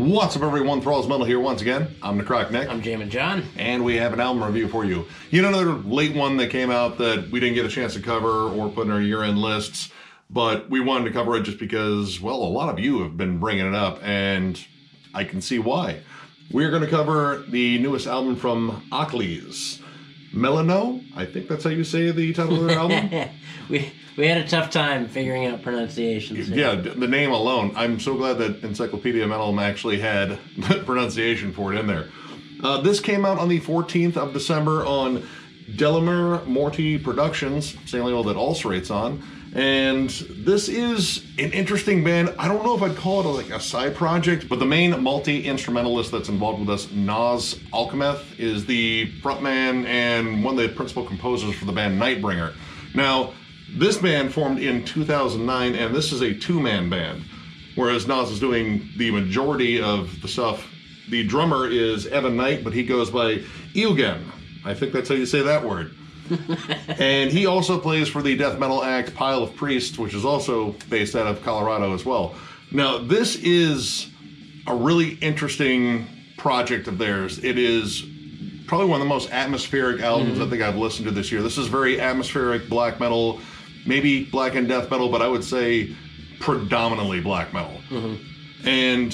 What's up, everyone? Thralls Metal here once again. I'm Necrotic Nick. I'm Jammin John. And we have an album review for you. You know, another late one that came out that we didn't get a chance to cover or put in our year-end lists, but we wanted to cover it just because, well, a lot of you have been bringing it up, and I can see why. We're going to cover the newest album from Akhlys. Melinoe, I think that's how you say the title of their album. We had a tough time figuring out pronunciations. Yeah, the name alone. I'm so glad that Encyclopedia Metal actually had the pronunciation for it in there. This came out on the 14th of December on Delamere Morty Productions, same label that Ulcerate's on. And this is an interesting band. I don't know if I'd call it like a side project, but the main multi-instrumentalist that's involved with us, Ahklys, is the frontman and one of the principal composers for the band Nightbringer. Now, this band formed in 2009, and this is a two-man band, whereas Nas is doing the majority of the stuff. The drummer is Evan Knight, but he goes by Eugen. I think that's how you say that word. And he also plays for the death metal act Pile of Priests, which is also based out of Colorado as well. Now, this is a really interesting project of theirs. It is probably one of the most atmospheric albums I think I've listened to this year. This is very atmospheric black metal, maybe black and death metal, but I would say predominantly black metal. And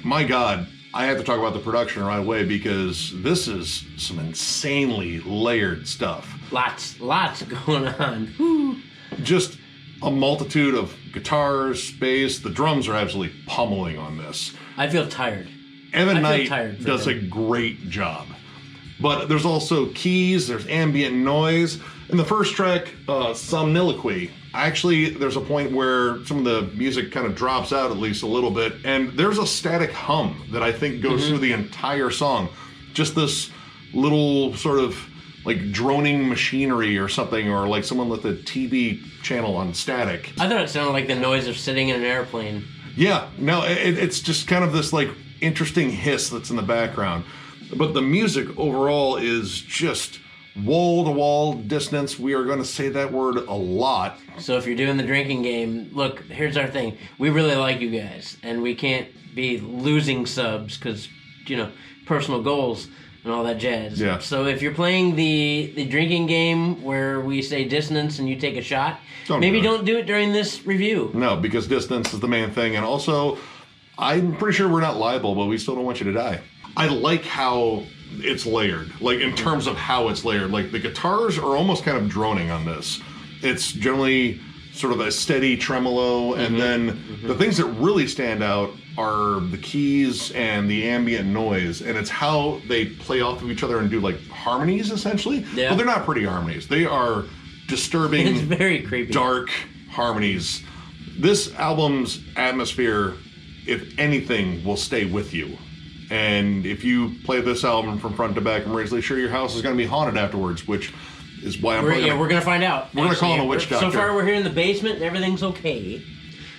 my God, I have to talk about the production right away because this is some insanely layered stuff. Lots going on. Woo. Just a multitude of guitars, bass. The drums are absolutely pummeling on this. I feel tired. Evan Knight does a great job. But there's also keys, there's ambient noise. In the first track, Somniloquy, actually there's a point where some of the music kind of drops out at least a little bit, and there's a static hum that I think goes through the entire song. Just this little sort of like droning machinery or something, or like someone lit the TV channel on static. I thought it sounded like the noise of sitting in an airplane. Yeah, no, it's just kind of this like interesting hiss that's in the background. But the music overall is just wall-to-wall dissonance. We are going to say that word a lot. So if you're doing the drinking game, look, here's our thing. We really like you guys, and we can't be losing subs because, you know, personal goals and all that jazz. Yeah. So if you're playing the drinking game where we say dissonance and you take a shot, maybe don't do it during this review. No, because dissonance is the main thing. And also, I'm pretty sure we're not liable, but we still don't want you to die. I like how it's layered, like in terms of how it's layered. Like the guitars are almost kind of droning on this. It's generally sort of a steady tremolo, and then the things that really stand out are the keys and the ambient noise, and it's how they play off of each other and do like harmonies essentially. Yeah. But they're not pretty harmonies. They are disturbing, it's very creepy, dark harmonies. This album's atmosphere, if anything, will stay with you. And if you play this album from front to back, I'm reasonably sure your house is going to be haunted afterwards, which is why we're going to find out. We're going to call him a witch doctor. So far, we're here in the basement, and everything's okay.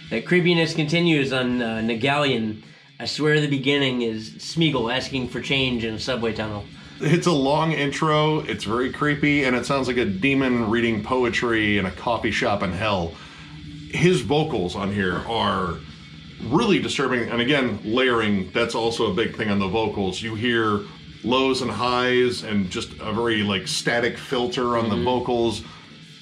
The creepiness continues on Negalian. I swear the beginning is Smeagol asking for change in a subway tunnel. It's a long intro, it's very creepy, and it sounds like a demon reading poetry in a coffee shop in hell. His vocals on here are really disturbing, and again, layering, that's also a big thing on the vocals. You hear lows and highs and just a very like static filter on the vocals.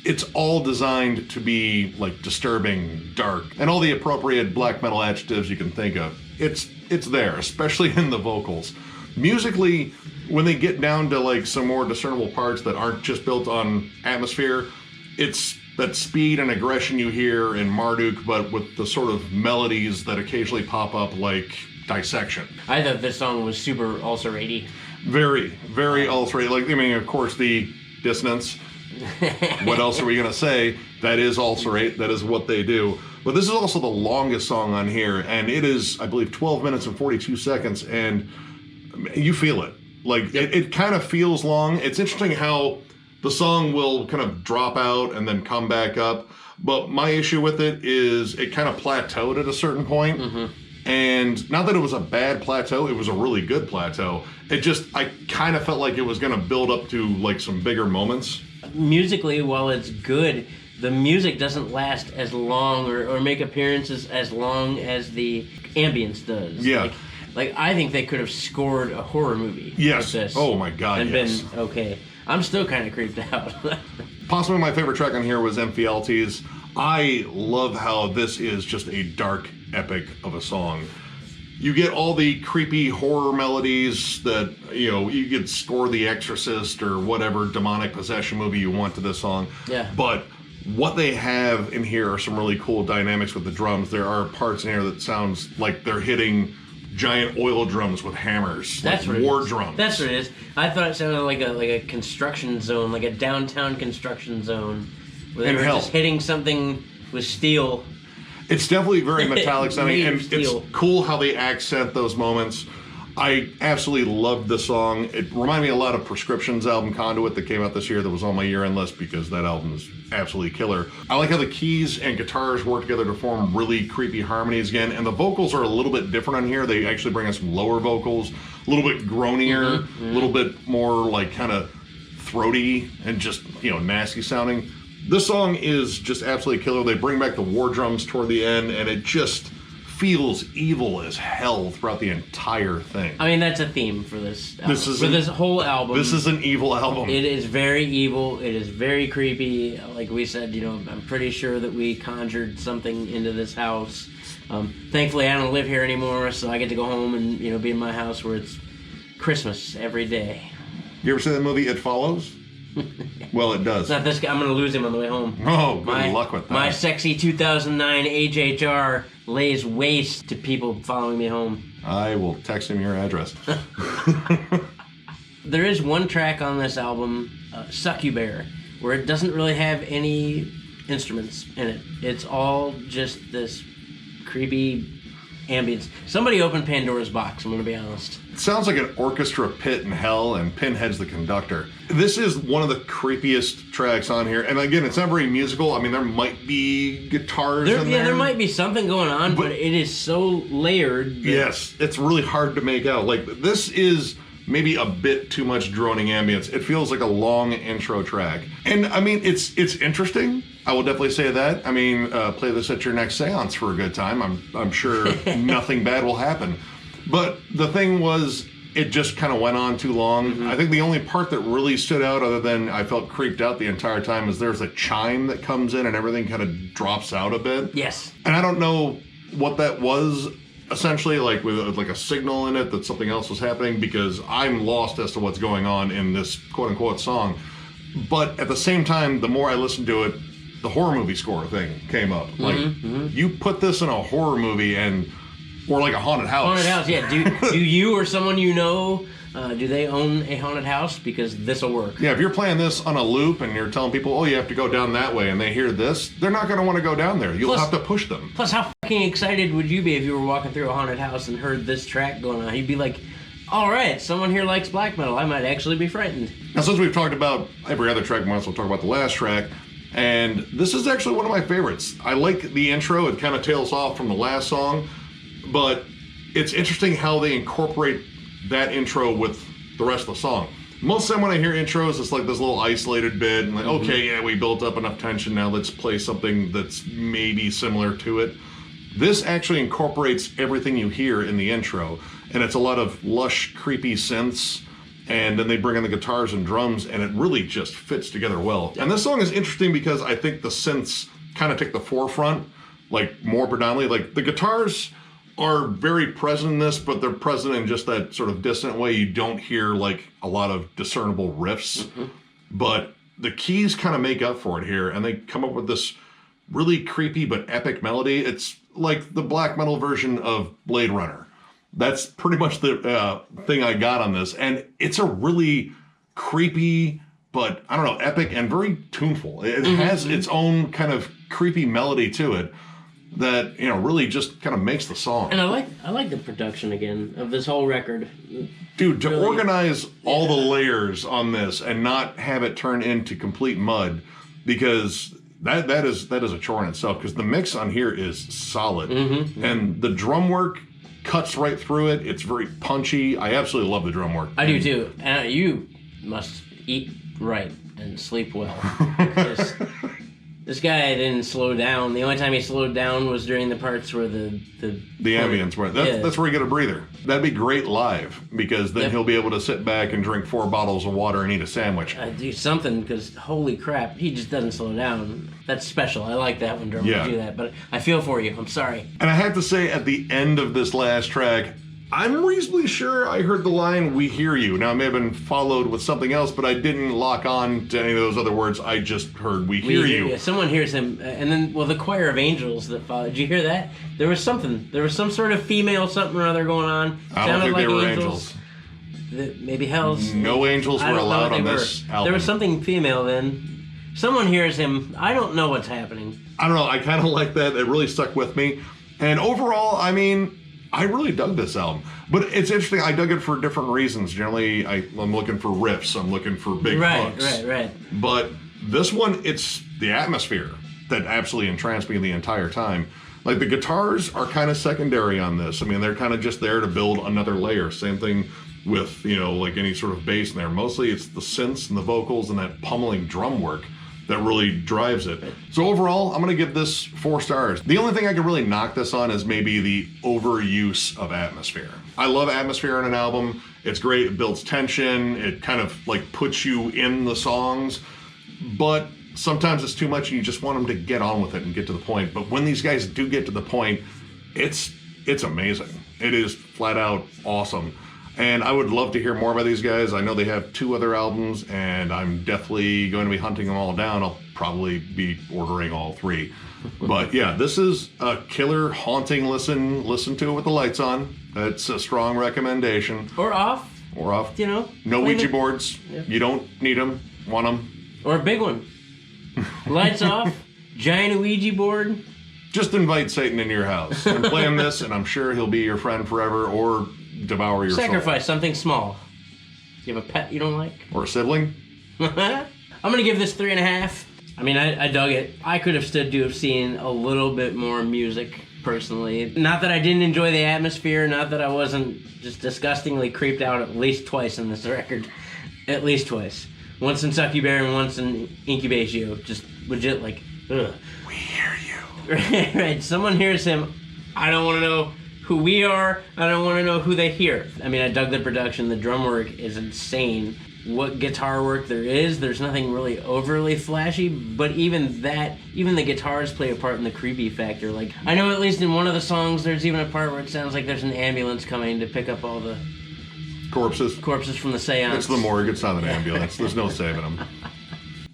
It's all designed to be like disturbing, dark, and all the appropriate black metal adjectives you can think of. It's there, especially in the vocals. Musically, when they get down to like some more discernible parts that aren't just built on atmosphere, it's that speed and aggression you hear in Marduk, but with the sort of melodies that occasionally pop up like Dissection. I thought this song was super ulcerate-y. Very, very ulcerate. Like, I mean, of course, the dissonance. What else are we going to say? That is ulcerate. That is what they do. But this is also the longest song on here, and it is, I believe, 12 minutes and 42 seconds, and you feel it. Like, it kind of feels long. It's interesting how the song will kind of drop out and then come back up. But my issue with it is it kind of plateaued at a certain point. And not that it was a bad plateau, it was a really good plateau. It just, I kind of felt like it was going to build up to like some bigger moments. Musically, while it's good, the music doesn't last as long or make appearances as long as the ambience does. Yeah. Like, Like, I think they could have scored a horror movie. Yes. With this Oh my God. and yes. been okay. I'm still kind of creeped out. Possibly my favorite track on here was Emphialtes. I love how this is just a dark epic of a song. You get all the creepy horror melodies that, you could score The Exorcist or whatever demonic possession movie you want to this song. Yeah. But what they have in here are some really cool dynamics with the drums. There are parts in here that sounds like they're hitting giant oil drums with hammers. That's like what war it is. drums. That's what it is. I thought it sounded like a construction zone, like a downtown construction zone, where they were just hitting something with steel. It's definitely very metallic sounding, and Steel. it's cool how they accent those moments. I absolutely loved the song. It reminded me a lot of Prescription's album Conduit that came out this year that was on my year-end list because that album is absolutely killer. I like how the keys and guitars work together to form really creepy harmonies again, and the vocals are a little bit different on here. They actually bring in some lower vocals, a little bit groanier, a little bit more like kind of throaty and just, nasty sounding. This song is just absolutely killer. They bring back the war drums toward the end, and it just feels evil as hell throughout the entire thing. I mean, that's a theme for this album. This whole album. This is an evil album. It is very evil. It is very creepy. Like we said, I'm pretty sure that we conjured something into this house. Thankfully, I don't live here anymore, so I get to go home and, be in my house where it's Christmas every day. You ever see that movie, It Follows? Well, it does. It's not this guy. I'm going to lose him on the way home. Oh, good luck with that. My sexy 2009 HHR lays waste to people following me home. I will text him your address. There is one track on this album, Succubear, where it doesn't really have any instruments in it. It's all just this creepy ambience. Somebody opened Pandora's box, I'm going to be honest. It sounds like an orchestra pit in hell, and Pinhead's the conductor. This is one of the creepiest tracks on here. And again, it's not very musical. I mean, there might be guitars in there. Yeah, there might be something going on, but it is so layered. Yes, it's really hard to make out. Like, this is maybe a bit too much droning ambience. It feels like a long intro track. And, I mean, it's interesting. I will definitely say that. I mean, play this at your next seance for a good time. I'm sure nothing bad will happen. But the thing was, it just kind of went on too long. Mm-hmm. I think the only part that really stood out, other than I felt creeped out the entire time, is there's a chime that comes in and everything kind of drops out a bit. Yes. And I don't know what that was, essentially, like with like a signal in it that something else was happening, because I'm lost as to what's going on in this quote-unquote song. But at the same time, the more I listened to it, the horror movie score thing came up. Like, you put this in a horror movie or like a haunted house. Haunted house, yeah. Do you or someone you know, do they own a haunted house? Because this will work. Yeah, if you're playing this on a loop and you're telling people, oh, you have to go down that way, and they hear this, they're not going to want to go down there. You'll have to push them. Plus, how fucking excited would you be if you were walking through a haunted house and heard this track going on? You'd be like, all right, someone here likes black metal. I might actually be frightened. Now, since we've talked about every other track, we might as well talk about the last track. And this is actually one of my favorites. I like the intro. It kind of tails off from the last song, but it's interesting how they incorporate that intro with the rest of the song. Most of the time when I hear intros, it's like this little isolated bit, and like, okay, yeah, we built up enough tension, now let's play something that's maybe similar to it. This actually incorporates everything you hear in the intro, and it's a lot of lush, creepy synths, and then they bring in the guitars and drums, and it really just fits together well. And this song is interesting because I think the synths kind of take the forefront, like more predominantly. Like, the guitars are very present in this, but they're present in just that sort of distant way. You don't hear like a lot of discernible riffs, but the keys kind of make up for it here, and they come up with this really creepy but epic melody. It's like the black metal version of Blade Runner. That's pretty much the thing I got on this, and it's a really creepy, but I don't know, epic and very tuneful. It has its own kind of creepy melody to it that, really just kind of makes the song. And I like the production again of this whole record. Dude, to organize all the layers on this and not have it turn into complete mud, because that is a chore in itself, because the mix on here is solid. And the drum work cuts right through it. It's very punchy. I absolutely love the drum work. I do too. You must eat right and sleep well, because This guy didn't slow down. The only time he slowed down was during the parts where the ambience went. That's where you get a breather. That'd be great live, because then he'll be able to sit back and drink 4 bottles of water and eat a sandwich. Do something, because holy crap, he just doesn't slow down. That's special. I like that when drummers do that, but I feel for you. I'm sorry. And I have to say, at the end of this last track, I'm reasonably sure I heard the line, "We hear you." Now, it may have been followed with something else, but I didn't lock on to any of those other words. I just heard, "We hear you." Someone hears him, and then, the choir of angels that followed. Did you hear that? There was something. There was some sort of female something or other going on. I don't think they were angels. Maybe hells. No angels were allowed on this album. There was something female then. Someone hears him. I don't know what's happening. I don't know. I kind of like that. It really stuck with me. And overall, I mean, I really dug this album. But it's interesting. I dug it for different reasons. Generally, I'm looking for riffs. I'm looking for big hooks. Right. But this one, it's the atmosphere that absolutely entranced me the entire time. Like, the guitars are kind of secondary on this. I mean, they're kind of just there to build another layer. Same thing with, like any sort of bass in there. Mostly it's the synths and the vocals and that pummeling drum work that really drives it. So overall, I'm gonna give this 4 stars. The only thing I could really knock this on is maybe the overuse of atmosphere. I love atmosphere in an album. It's great, it builds tension, it kind of like puts you in the songs, but sometimes it's too much and you just want them to get on with it and get to the point. But when these guys do get to the point, it's amazing. It is flat out awesome. And I would love to hear more about these guys. I know they have 2 other albums, and I'm definitely going to be hunting them all down. I'll probably be ordering all 3. But yeah, this is a killer, haunting listen. Listen to it with the lights on. That's a strong recommendation. Or off. No Ouija boards. Yep. You don't need them. Want them. Or a big one. Lights off. Giant Ouija board. Just invite Satan into your house and play him this, and I'm sure he'll be your friend forever, or devour your Sacrifice soul. Something small. Do you have a pet you don't like? Or a sibling? I'm gonna give this 3.5. I mean, I dug it. I could have stood to have seen a little bit more music, personally. Not that I didn't enjoy the atmosphere, not that I wasn't just disgustingly creeped out at least twice in this record. At least twice. Once in Succubare and once in Incubatio. Just legit like, ugh. We hear you. Right, someone hears him. I don't want to know who we are. I don't want to know who they hear. I mean, I dug the production. The drum work is insane. What guitar work there is, there's nothing really overly flashy, but even the guitars play a part in the creepy factor. Like, I know at least in one of the songs, there's even a part where it sounds like there's an ambulance coming to pick up all the corpses from the seance. It's the morgue. It's not an ambulance. There's no saving them.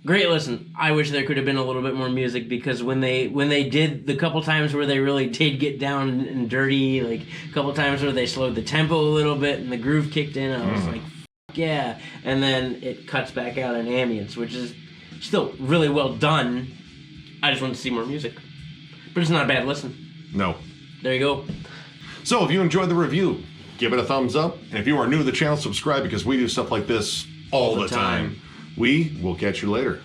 Great listen. I wish there could have been a little bit more music, because when they did the couple times where they really did get down and dirty, like a couple times where they slowed the tempo a little bit and the groove kicked in, I was like, fuck yeah. And then it cuts back out in ambience, which is still really well done. I just want to see more music. But it's not a bad listen. No. There you go. So if you enjoyed the review, give it a thumbs up. And if you are new to the channel, subscribe, because we do stuff like this all the time. We will catch you later.